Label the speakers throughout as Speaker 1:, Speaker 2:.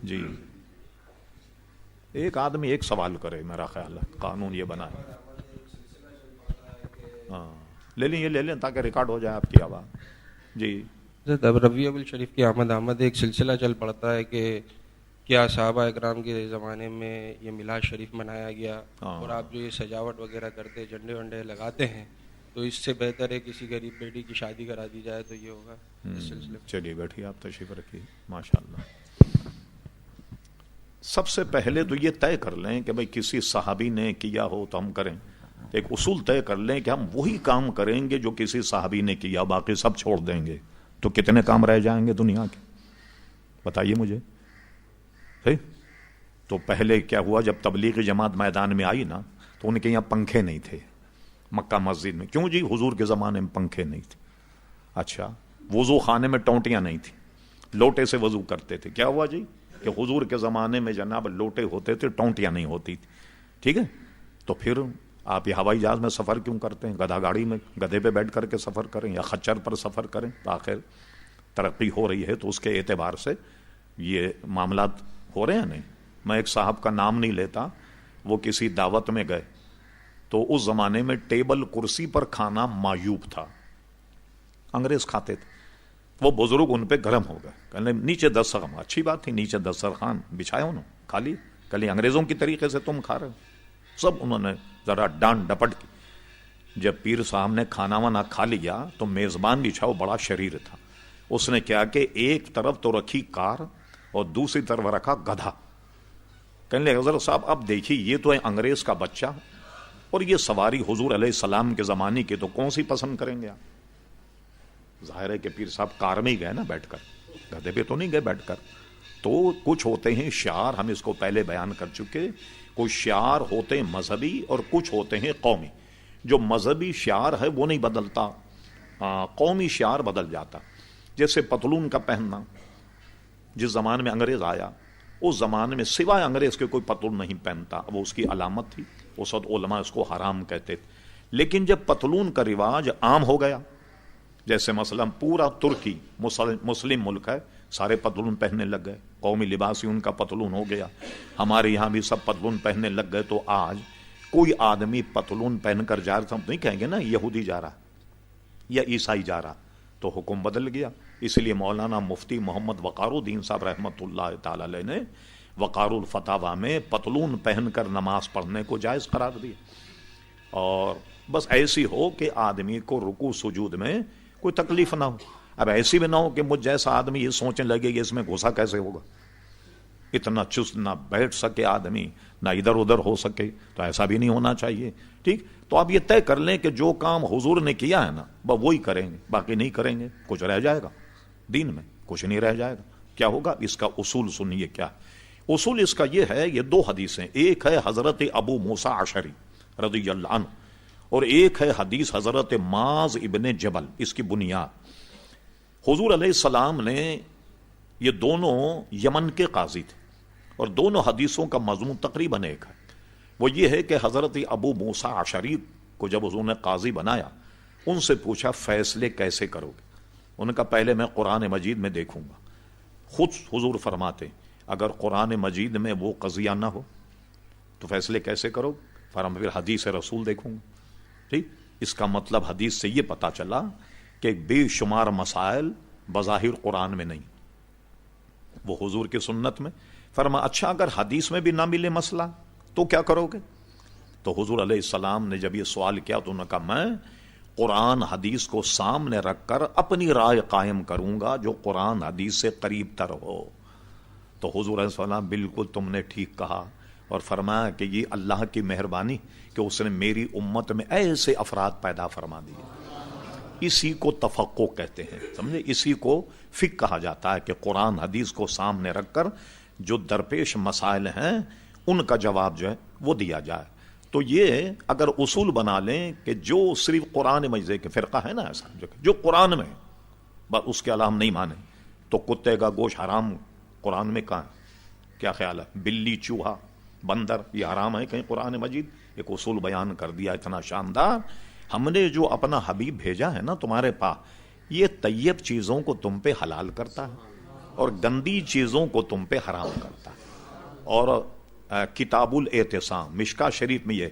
Speaker 1: جی ایک آدمی ایک سوال کرے، میرا خیال ہے قانون یہ بنا ہے. ہاں لے لیں، یہ لے لیں تاکہ ریکارڈ ہو جائے آپ کی آواز. جی
Speaker 2: اب ربیع الاول شریف کی آمد ایک سلسلہ چل پڑتا ہے کہ کیا صحابہ اکرام کے زمانے میں یہ میلاد شریف منایا گیا، اور آپ جو یہ سجاوٹ وغیرہ کرتے، جھنڈے ونڈے لگاتے ہیں، تو اس سے بہتر ہے کسی غریب بیٹی کی شادی کرا دی جائے تو یہ ہوگا اس سلسلے میں.
Speaker 1: چلیے بیٹھیے، آپ تشریف رکھیے. ماشاء اللہ. سب سے پہلے تو یہ طے کر لیں کہ بھئی کسی صحابی نے کیا ہو تو ہم کریں. ایک اصول طے کر لیں کہ ہم وہی کام کریں گے جو کسی صحابی نے کیا، باقی سب چھوڑ دیں گے. تو کتنے کام رہ جائیں گے دنیا کے؟ بتائیے مجھے. تو پہلے کیا ہوا، جب تبلیغی جماعت میدان میں آئی نا تو ان کے یہاں پنکھے نہیں تھے مکہ مسجد میں. کیوں جی؟ حضور کے زمانے میں پنکھے نہیں تھے. اچھا، وضو خانے میں ٹونٹیاں نہیں تھیں، لوٹے سے وضو کرتے تھے. کیا ہوا جی کہ حضور کے زمانے میں جناب لوٹے ہوتے تھے، ٹونٹیاں نہیں ہوتی تھی. ٹھیک ہے، تو پھر آپ یہ ہوائی جہاز میں سفر کیوں کرتے ہیں؟ گدھا گاڑی میں گدھے پہ بیٹھ کر کے سفر کریں یا خچر پر سفر کریں. آخر ترقی ہو رہی ہے تو اس کے اعتبار سے یہ معاملات ہو رہے ہیں. نہیں، میں ایک صاحب کا نام نہیں لیتا، وہ کسی دعوت میں گئے تو اس زمانے میں ٹیبل کرسی پر کھانا معیوب تھا، انگریز کھاتے تھے. وہ بزرگ ان پہ گرم ہو گئے، کہنے نیچے دسترخوان. اچھی بات تھی، نیچے دسترخوان بچھایا انہوں، کھا لی. کل انگریزوں کی طریقے سے تم کھا رہے ہو. سب انہوں نے ذرا ڈانٹ ڈپٹ کی. جب پیر صاحب نے کھانا وانا کھا لیا تو میزبان بچھاؤ بڑا شریر تھا، اس نے کیا کہ ایک طرف تو رکھی کار اور دوسری طرف رکھا گدھا. کہنے لگے حضرت صاحب اب دیکھیے یہ تو ہے انگریز کا بچہ اور یہ سواری حضور علیہ السلام کے زمانے کی، تو کون سی پسند کریں گے آپ؟ ظاہر ہے کہ پیر صاحب کار میں ہی گئے نا بیٹھ کر، گدھے پہ تو نہیں گئے بیٹھ کر. تو کچھ ہوتے ہیں شعار، ہم اس کو پہلے بیان کر چکے. کچھ شعار ہوتے ہیں مذہبی اور کچھ ہوتے ہیں قومی. جو مذہبی شعار ہے وہ نہیں بدلتا، قومی شعار بدل جاتا. جیسے پتلون کا پہننا، جس زمانے میں انگریز آیا اس زمانے میں سوائے انگریز کے کوئی پتلون نہیں پہنتا، وہ اس کی علامت تھی. اس وقت علماء اس کو حرام کہتے تھے. لیکن جب پتلون کا رواج عام ہو گیا، جیسے مثلا پورا ترکی مسلم ملک ہے، سارے پتلون پہننے لگ گئے، قومی لباس ہی ان کا پتلون ہو گیا. ہمارے یہاں بھی سب پتلون پہننے لگ گئے. تو آج کوئی آدمی پتلون پہن کر جا رہا، ہم نہیں کہیں گے نا یہودی جا رہا یا عیسائی جا رہا. تو حکم بدل گیا. اس لیے مولانا مفتی محمد وقار الدین صاحب رحمۃ اللہ تعالی علیہ نے وقار الفتاوی میں پتلون پہن کر نماز پڑھنے کو جائز قرار دیا. اور بس ایسی ہو کہ آدمی کو رکوع سجود میں کوئی تکلیف نہ ہو. اب ایسی بھی نہ ہو کہ مجھ جیسا آدمی یہ سوچنے لگے کہ اس میں گھسا کیسے ہوگا، اتنا چست نہ بیٹھ سکے آدمی، نہ ادھر ادھر ہو سکے. تو ایسا بھی نہیں ہونا چاہیے. ٹھیک، تو آپ یہ طے کر لیں کہ جو کام حضور نے کیا ہے نا وہی کریں گے، باقی نہیں کریں گے. کچھ رہ جائے گا دین میں، کچھ نہیں رہ جائے گا. کیا ہوگا اس کا اصول سنیے. کیا اصول اس کا؟ یہ ہے، یہ دو حدیثیں، ایک ہے حضرت ابو موسیٰ اشعری رضی اللہ عنہ اور ایک ہے حدیث حضرت معاذ ابن جبل. اس کی بنیاد حضور علیہ السلام نے، یہ دونوں یمن کے قاضی تھے اور دونوں حدیثوں کا مضمون تقریباً ایک ہے. وہ یہ ہے کہ حضرت ابو موسیٰ اشعری کو جب حضور نے قاضی بنایا، ان سے پوچھا فیصلے کیسے کرو گے؟ ان کا پہلے میں قرآن مجید میں دیکھوں گا. خود حضور فرماتے اگر قرآن مجید میں وہ قضیہ نہ ہو تو فیصلے کیسے کرو؟ فرمایا پھر حدیث رسول دیکھوں گا. ٹھیک، اس کا مطلب حدیث سے یہ پتا چلا کہ بے شمار مسائل بظاہر قرآن میں نہیں، وہ حضور کی سنت میں. فرمایا اچھا اگر حدیث میں بھی نہ ملے مسئلہ تو کیا کرو گے؟ تو حضور علیہ السلام نے جب یہ سوال کیا تو انہوں نے کہا میں قرآن حدیث کو سامنے رکھ کر اپنی رائے قائم کروں گا جو قرآن حدیث سے قریب تر ہو. تو حضور علیہ السلام بالکل تم نے ٹھیک کہا، اور فرمایا کہ یہ اللہ کی مہربانی کہ اس نے میری امت میں ایسے افراد پیدا فرما دیے. اسی کو تفقہ کہتے ہیں، سمجھے؟ اسی کو فقہ کہا جاتا ہے کہ قرآن حدیث کو سامنے رکھ کر جو درپیش مسائل ہیں ان کا جواب جو ہے وہ دیا جائے. تو یہ اگر اصول بنا لیں کہ جو صرف قرآن مجید کے فرقہ ہے نا ایسا جو قرآن میں بس اس کے علاوہ ہم نہیں مانیں، تو کتے کا گوشت حرام قرآن میں کہاں ہے؟ کیا خیال ہے؟ بلی، چوہا، بندر یہ حرام ہے کہیں قرآن مجید؟ ایک اصول بیان کر دیا اتنا شاندار. ہم نے جو اپنا حبیب بھیجا ہے نا تمہارے پاس، یہ طیب چیزوں کو تم پہ حلال کرتا ہے. اور گندی چیزوں کو تم پہ حرام کرتا ہے. اور کتاب الاعتصام مشکا شریف میں یہ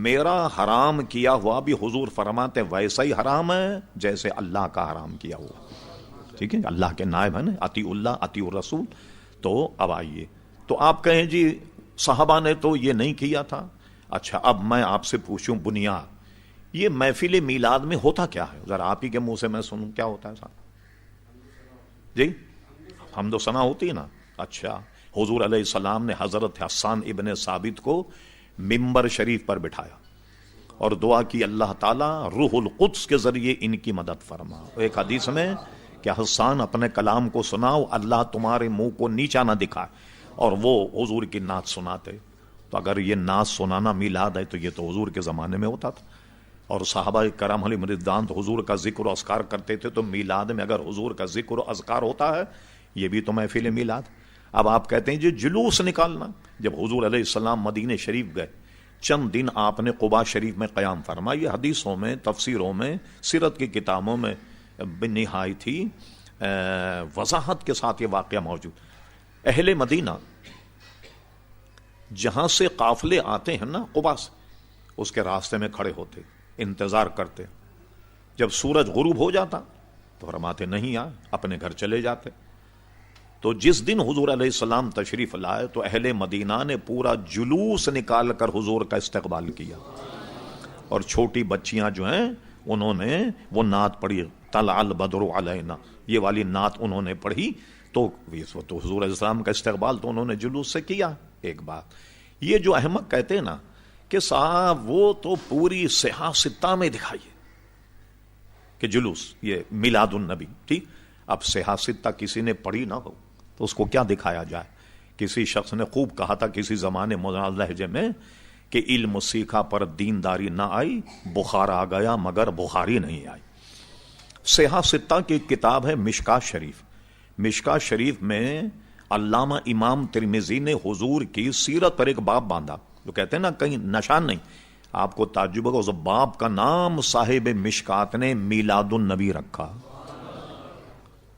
Speaker 1: میرا حرام کیا ہوا بھی حضور فرماتے ویسا ہی حرام ہے جیسے اللہ کا حرام کیا ہوا. ٹھیک ہے, اللہ کے نائب ہیں نا, اطیع اللہ اطیع الرسول. تو اب آئیے, تو آپ کہیں جی صحابہ نے تو یہ نہیں کیا تھا. اچھا, اب میں آپ سے پوچھوں بنیاد, یہ محفل میلاد میں ہوتا کیا ہے؟ ذرا آپ ہی کے منہ سے میں سنوں, کیا ہوتا ہے صاحب جی؟ حمد و ثنا ہوتی ہے نا. اچھا, حضور علیہ السلام نے حضرت حسان ابن ثابت کو ممبر شریف پر بٹھایا اور دعا کی اللہ تعالیٰ روح القدس کے ذریعے ان کی مدد فرما. ایک حدیث میں کہ حسان اپنے کلام کو سناؤ, اللہ تمہارے منہ کو نیچا نہ دکھائے, اور وہ حضور کی نعت سناتے. تو اگر یہ نعت سنانا میلاد ہے تو یہ تو حضور کے زمانے میں ہوتا تھا. اور صحابہ کرام علیہم رضوان تو حضور کا ذکر و اذکار کرتے تھے, تو میلاد میں اگر حضور کا ذکر و اذکار ہوتا ہے یہ بھی تو محفل میلاد. اب آپ کہتے ہیں جی جلوس نکالنا. جب حضور علیہ السلام مدینہ شریف گئے, چند دن آپ نے قباء شریف میں قیام فرمایا. یہ حدیثوں میں, تفسیروں میں, سیرت کی کتابوں میں نہایت ہی وضاحت کے ساتھ یہ واقعہ موجود. اہل مدینہ جہاں سے قافلے آتے ہیں نا قباء سے, اس کے راستے میں کھڑے ہوتے, انتظار کرتے. جب سورج غروب ہو جاتا تو فرماتے نہیں آئے, اپنے گھر چلے جاتے. تو جس دن حضور علیہ السلام تشریف لائے تو اہل مدینہ نے پورا جلوس نکال کر حضور کا استقبال کیا, اور چھوٹی بچیاں جو ہیں انہوں نے وہ نعت پڑھی, طلع البدر علینا, یہ والی نعت انہوں نے پڑھی. تو حضور علیہ السلام کا استقبال تو انہوں نے جلوس سے کیا. ایک بات یہ جو احمق کہتے ہیں نا کہ صاحب وہ تو پوری صحاح ستہ میں دکھائیے کہ جلوس یہ میلاد النبی. ٹھیک, اب صحاح ستہ کسی نے پڑھی نہ ہو تو اس کو کیا دکھایا جائے؟ کسی شخص نے خوب کہا تھا کسی زمانے مولانا لہجے میں کہ علم سیکھا پر دینداری نہ آئی, بخار آ گیا مگر بخاری نہیں آئی. صحاح ستہ کی کتاب ہے مشکا شریف. مشکا شریف میں علامہ امام ترمذی نے حضور کی سیرت پر ایک باب باندھا, جو کہتے ہیں نا کہیں نشان نہیں. آپ کو تعجب ہوگا, اس باب کا نام صاحب مشکات نے میلاد النبی رکھا.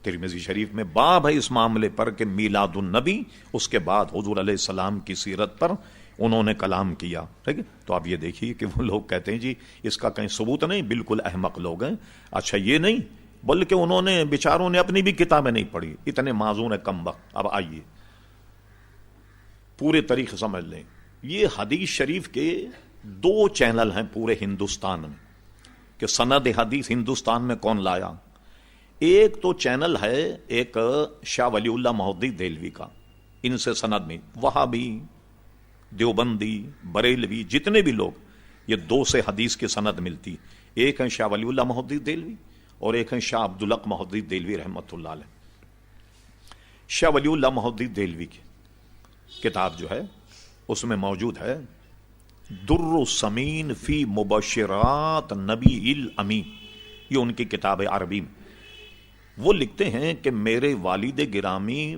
Speaker 1: ترمذی شریف میں باب ہے اس معاملے پر کہ میلاد النبی, اس کے بعد حضور علیہ السلام کی سیرت پر انہوں نے کلام کیا. ٹھیک ہے, تو آپ یہ دیکھیے کہ وہ لوگ کہتے ہیں جی اس کا کہیں ثبوت نہیں, بالکل احمق لوگ ہیں. اچھا, یہ نہیں بلکہ انہوں نے بیچاروں نے اپنی بھی کتابیں نہیں پڑھی, اتنے معذور ہیں کم وقت. اب آئیے پورے طریقے سمجھ لیں. یہ حدیث شریف کے 2 چینل ہیں پورے ہندوستان میں کہ سند حدیث ہندوستان میں کون لایا. ایک تو چینل ہے ایک شاہ ولی اللہ محدث دہلوی کا, ان سے سند میں وہابی, دیوبندی, بریلوی, جتنے بھی لوگ, یہ 2 سے حدیث کی سند ملتی. ایک ہے شاہ ولی اللہ محدث دہلوی اور ایک ہے شاہ عبدالحق محدث دہلوی رحمۃ اللہ علیہ. شاہ ولی اللہ محدث دہلوی کی کتاب جو ہے اس میں موجود ہے در السمین فی مبشرات نبی الامین, یہ ان کی کتاب ہے عربی میں. وہ لکھتے ہیں کہ میرے والد گرامی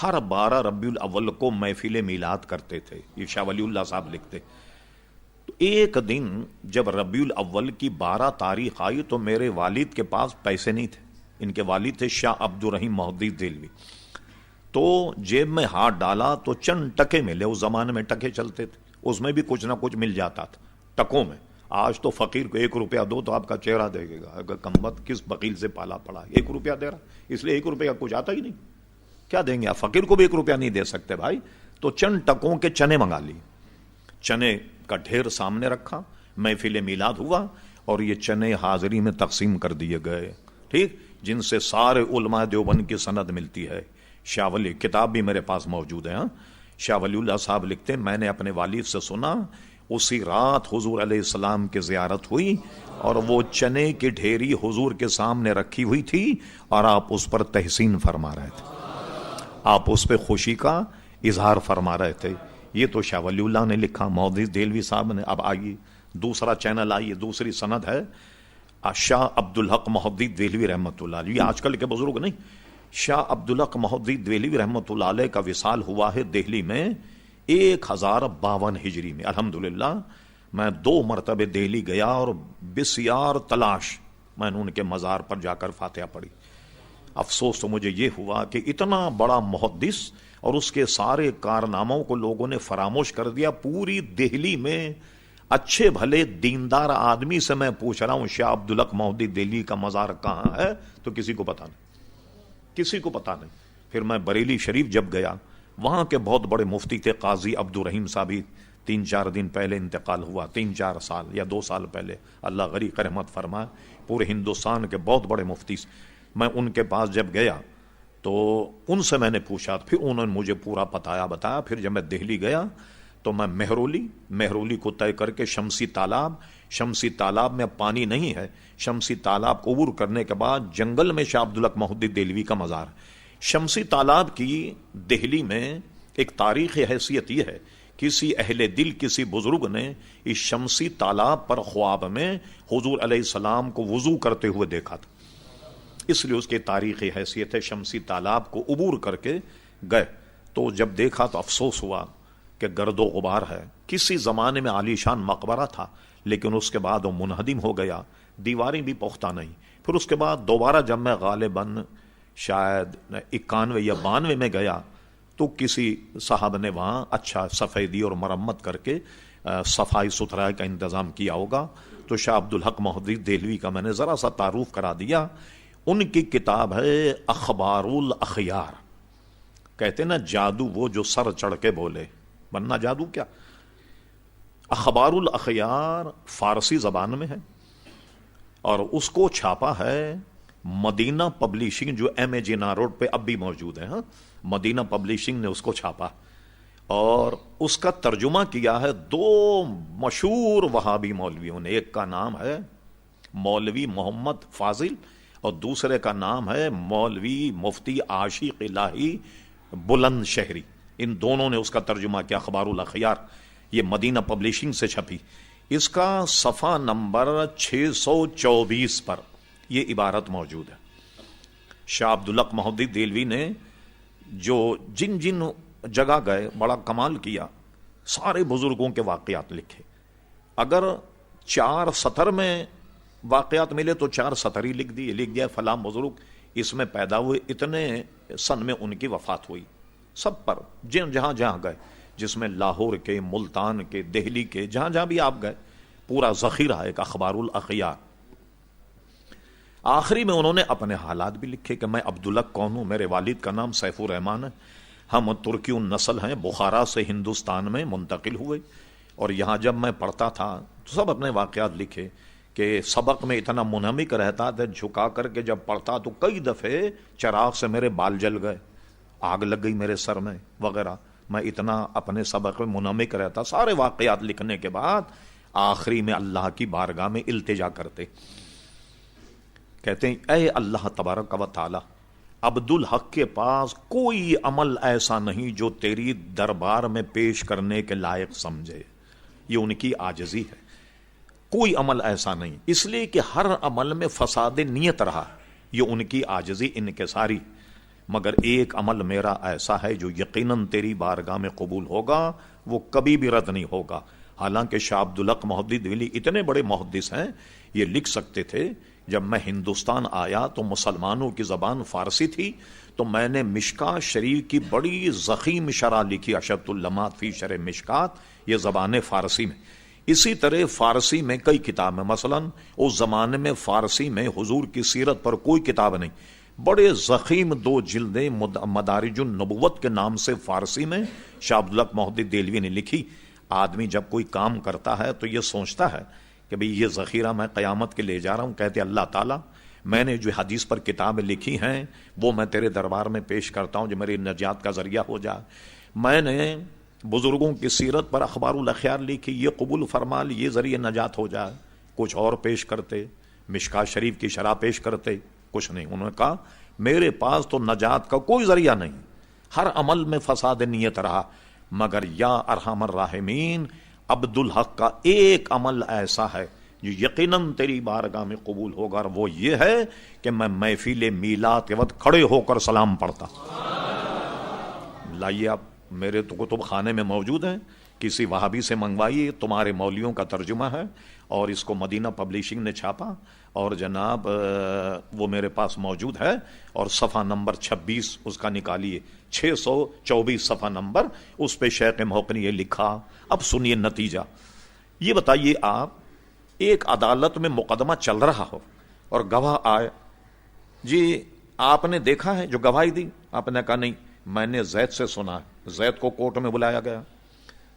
Speaker 1: ہر 12 ربیع الاول کو محفل میلاد کرتے تھے. یہ شاہ ولی اللہ صاحب لکھتے. تو ایک دن جب ربیع الاول کی 12 تاریخ آئی تو میرے والد کے پاس پیسے نہیں تھے. ان کے والد تھے شاہ عبد الرحیم محدث دہلوی. تو جیب میں ہاتھ ڈالا تو چند ٹکے ملے. اس زمانے میں ٹکے چلتے تھے, اس میں بھی کچھ نہ کچھ مل جاتا تھا ٹکوں میں. آج تو فقیر کو 1 روپیہ دو تو آپ کا چہرہ دیکھے گا, اگر کمبخت کس وکیل سے پالا پڑا, 1 روپیہ دے رہا, اس لیے 1 روپیہ کچھ آتا ہی نہیں. کیا دیں گے آپ؟ فقیر کو بھی 1 روپیہ نہیں دے سکتے بھائی. تو چند ٹکوں کے چنے منگا لیے, چنے کا ڈھیر سامنے رکھا, محفل میلاد ہوا اور یہ چنے حاضری میں تقسیم کر دیے گئے. ٹھیک, جن سے سارے علماء دیوبند کی سند ملتی ہے. شاہ ولی کتاب بھی میرے پاس موجود ہے. شاہ ولی اللہ صاحب لکھتے ہیں میں نے اپنے والد سے سنا اسی رات حضور علیہ السلام کی زیارت ہوئی اور وہ چنے کی ڈھیری حضور کے سامنے رکھی ہوئی تھی اور آپ اس پر تحسین فرما رہے تھے, آپ اس پہ خوشی کا اظہار فرما رہے تھے. یہ تو شاہ ولی اللہ نے لکھا, محدث دہلوی صاحب نے. اب آئیے دوسرا چینل, آئیے دوسری سند ہے شاہ عبدالحق محدث دہلوی رحمۃ اللہ علیہ. یہ آج کل کے بزرگ نہیں, شاہ عبدالحق محدث دہلوی رحمۃ اللہ علیہ کا وصال ہوا ہے دہلی میں 1052 ہجری میں. الحمدللہ میں 2 مرتبہ دہلی گیا اور بسیار تلاش میں نے ان کے مزار پر جا کر فاتحہ پڑھی. افسوس تو مجھے یہ ہوا کہ اتنا بڑا محدث اور اس کے سارے کارناموں کو لوگوں نے فراموش کر دیا. پوری دہلی میں اچھے بھلے دیندار آدمی سے میں پوچھ رہا ہوں شاہ عبدالحق مہدی دہلوی کا مزار کہاں ہے تو کسی کو پتا نہیں، کسی کو پتا نہیں. پھر میں بریلی شریف جب گیا، وہاں کے بہت بڑے مفتی تھے قاضی عبدالرحیم صاحب، 3-4 دن پہلے انتقال ہوا، 3-4 سال یا 2 سال پہلے، اللہ غریق رحمت فرمائے. پورے ہندوستان کے بہت بڑے مفتی، میں ان کے پاس جب گیا تو ان سے میں نے پوچھا، پھر انہوں نے مجھے پورا بتایا. پھر جب میں دہلی گیا تو میں مہرولی کو طے کر کے شمسی تالاب میں اب پانی نہیں ہے، شمسی تالاب کو عبور کرنے کے بعد جنگل میں شاہ عبدالحق مہدی دہلوی کا مزار. شمسی تالاب کی دہلی میں ایک تاریخی حیثیت یہ ہے، کسی اہل دل، کسی بزرگ نے اس شمسی تالاب پر خواب میں حضور علیہ السلام کو وضو کرتے ہوئے دیکھا تھا، اس لیے اس کی تاریخی حیثیت ہے. شمسی تالاب کو عبور کر کے گئے تو جب دیکھا تو افسوس ہوا کہ گرد و غبار ہے. کسی زمانے میں عالی شان مقبرہ تھا لیکن اس کے بعد وہ منہدم ہو گیا، دیواریں بھی پختہ نہیں. پھر اس کے بعد دوبارہ جب میں غالباً شاید 91 یا 92 میں گیا تو کسی صاحب نے وہاں اچھا سفیدی اور مرمت کر کے صفائی ستھرائی کا انتظام کیا ہوگا. تو شاہ عبدالحق مہدی دہلوی کا میں نے ذرا سا تعارف کرا دیا. ان کی کتاب ہے اخبار الاخیار. کہتے نا جادو وہ جو سر چڑھ کے بولے، ورنہ جادو کیا. اخبار الاخیار فارسی زبان میں ہے اور اس کو چھاپا ہے مدینہ پبلشنگ، جو ایم اے جناح روڈ پہ اب بھی موجود ہے. مدینہ پبلشنگ نے اس کو چھاپا اور اس کا ترجمہ کیا ہے 2 مشہور وہابی مولویوں نے. ایک کا نام ہے مولوی محمد فاضل اور دوسرے کا نام ہے مولوی مفتی عاشق الہی بلند شہری. ان دونوں نے اس کا ترجمہ کیا اخبار الاخیار. یہ مدینہ پبلشنگ سے چھپی. اس کا صفحہ نمبر 624 پر یہ عبارت موجود ہے. شاہ عبدالحق مہدی دہلوی نے جو جن جگہ گئے بڑا کمال کیا، سارے بزرگوں کے واقعات لکھے. اگر 4 سطر میں واقعات ملے تو 4 سطر ہی لکھ دیا فلاں بزرگ اس میں پیدا ہوئے، اتنے سن میں ان کی وفات ہوئی. سب پر جہاں گئے، جس میں لاہور کے، ملتان کے، دہلی کے، جہاں بھی آپ گئے، پورا ذخیرہ ایک اخبار الاخیار. آخری میں انہوں نے اپنے حالات بھی لکھے کہ میں عبدالحق کون ہوں، میرے والد کا نام سیف الرحمان ہے، ہم ترکی النسل ہیں، بخارا سے ہندوستان میں منتقل ہوئے اور یہاں جب میں پڑھتا تھا تو سب اپنے واقعات لکھے کہ سبق میں اتنا منہمک رہتا تھا، جھکا کر کے جب پڑھتا تو کئی دفعے چراغ سے میرے بال جل گئے، آگ لگ گئی میرے سر میں وغیرہ. میں اتنا اپنے سبق میں منہمک رہتا. سارے واقعات لکھنے کے بعد آخری میں اللہ کی بارگاہ میں التجا کرتے، کہتے ہیں اے اللہ تبارک و تعالی، عبدالحق کے پاس کوئی عمل ایسا نہیں جو تیری دربار میں پیش کرنے کے لائق سمجھے. یہ ان کی عاجزی ہے. کوئی عمل ایسا نہیں، اس لیے کہ ہر عمل میں فساد نیت رہا. یہ ان کی عاجزی انکساری. مگر ایک عمل میرا ایسا ہے جو یقیناً تیری بارگاہ میں قبول ہوگا، وہ کبھی بھی رد نہیں ہوگا. حالانکہ شاہ عبدالحق مہدی دہلوی اتنے بڑے محدث ہیں، یہ لکھ سکتے تھے. جب میں ہندوستان آیا تو مسلمانوں کی زبان فارسی تھی، تو میں نے مشکات شریف کی بڑی ضخیم شرح لکھی، اشرۃ اللمات فی شرح مشکات، یہ زبان فارسی میں. اسی طرح فارسی میں کئی کتابیں، مثلا اس زمانے میں فارسی میں حضور کی سیرت پر کوئی کتاب نہیں، بڑے ضخیم 2 جلدیں مدارج النبوت کے نام سے فارسی میں شاہ عبدالحق مہدی دہلوی نے لکھی. آدمی جب کوئی کام کرتا ہے تو یہ سوچتا ہے کہ بھئی یہ ذخیرہ میں قیامت کے لے جا رہا ہوں. کہتے اللہ تعالیٰ میں نے جو حدیث پر کتابیں لکھی ہیں وہ میں تیرے دربار میں پیش کرتا ہوں جو میری نجات کا ذریعہ ہو جائے. میں نے بزرگوں کی سیرت پر اخبار الاخیار لکھی، یہ قبول فرما لی، یہ ذریعہ نجات ہو جائے. کچھ اور پیش کرتے، مشکات شریف کی شرح پیش کرتے، کچھ نہیں. انہوں نے کہا میرے پاس تو نجات کا کوئی ذریعہ نہیں، ہر عمل میں فساد نیت رہا. مگر یا ارحم الراحمین، عبدالحق کا ایک عمل ایسا ہے جو یقیناً تیری بارگاہ میں قبول ہوگا، اور وہ یہ ہے کہ میں محفل میلاد کے وقت کھڑے ہو کر سلام پڑھتا. لائیے آپ میرے تو کتب خانے میں موجود ہیں، کسی وہابی سے منگوائیے، تمہارے مولویوں کا ترجمہ ہے، اور اس کو مدینہ پبلشنگ نے چھاپا، اور جناب وہ میرے پاس موجود ہے، اور صفحہ نمبر 26 اس کا نکالیے، 624 صفحہ نمبر، اس پہ شیخ محق نے یہ لکھا۔ اب سنیے نتیجہ، یہ بتائیے آپ، ایک عدالت میں مقدمہ چل رہا ہو اور گواہ آئے، جی آپ نے دیکھا ہے جو گواہی دی؟ آپ نے کہا نہیں، میں نے زید سے سنا ہے۔ زید کو کورٹ میں بلایا گیا،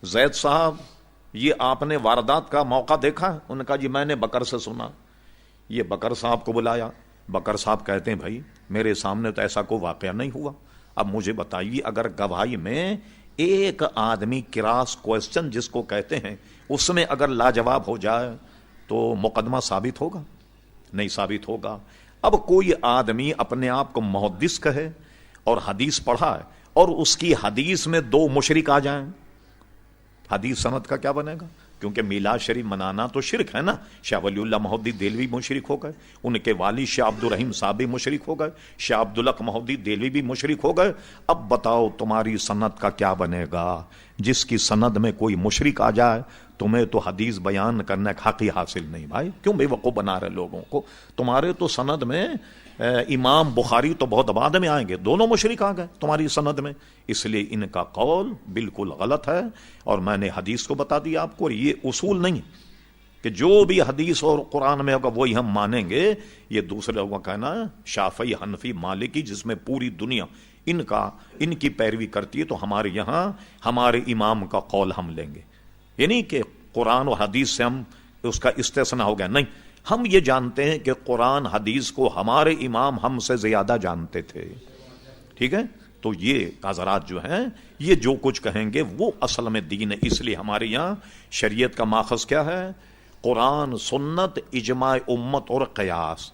Speaker 1: زید صاحب یہ آپ نے واردات کا موقع دیکھا ہے؟ انہوں نے کہا جی میں نے بکر سے سنا۔ یہ بکر صاحب کو بلایا، بکر صاحب کہتے ہیں بھائی میرے سامنے تو ایسا کوئی واقعہ نہیں ہوا، اب مجھے بتائیے اگر گواہی میں ایک آدمی کراس کوسچن جس کو کہتے ہیں اس میں اگر لاجواب ہو جائے تو مقدمہ ثابت ہوگا؟ نہیں ثابت ہوگا۔ اب کوئی آدمی اپنے آپ کو محدث کہے اور حدیث پڑھا ہے، اور اس کی حدیث میں 2 مشرک آ جائیں، حدیث سند کا کیا بنے گا؟ کیونکہ میلاد شریف منانا تو شرک ہے نا۔ شاہ ولی اللہ مہدی دہلوی مشرک ہو گئے، ان کے والد شاہ عبد الرحیم صاحب بھی مشرک ہو گئے، شاہ عبدالحق مہدی دہلوی بھی مشرک ہو گئے۔ اب بتاؤ تمہاری سند کا کیا بنے گا؟ جس کی سند میں کوئی مشرک آ جائے تمہیں تو حدیث بیان کرنے کا حق ہی حاصل نہیں۔ بھائی کیوں بے وقوف بنا رہے لوگوں کو؟ تمہارے تو سند میں امام بخاری تو بہت بعد میں آئیں گے، دونوں مشرک آ گئے تمہاری سند میں، اس لیے ان کا قول بالکل غلط ہے۔ اور میں نے حدیث کو بتا دیا آپ کو، یہ اصول نہیں کہ جو بھی حدیث اور قرآن میں ہوگا وہی ہم مانیں گے۔ یہ دوسرے لوگوں کا کہنا شافعی، حنفی، مالکی جس میں پوری دنیا ان کی پیروی کرتی ہے، تو ہمارے یہاں ہمارے امام کا قول ہم لیں گے، یعنی کہ قرآن و حدیث سے ہم اس کا استثناء ہو گیا نہیں۔ ہم یہ جانتے ہیں کہ قرآن حدیث کو ہمارے امام ہم سے زیادہ جانتے تھے، ٹھیک ہے؟ تو یہ حضرات جو ہیں یہ جو کچھ کہیں گے وہ اصل میں دین ہے۔ اس لیے ہمارے یہاں شریعت کا ماخذ کیا ہے؟ قرآن، سنت، اجماع امت اور قیاس،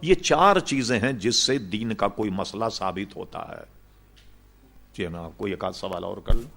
Speaker 1: یہ 4 چیزیں ہیں جس سے دین کا کوئی مسئلہ ثابت ہوتا ہے۔ جی نا، کوئی ایک آدھ سوال اور کر لیں۔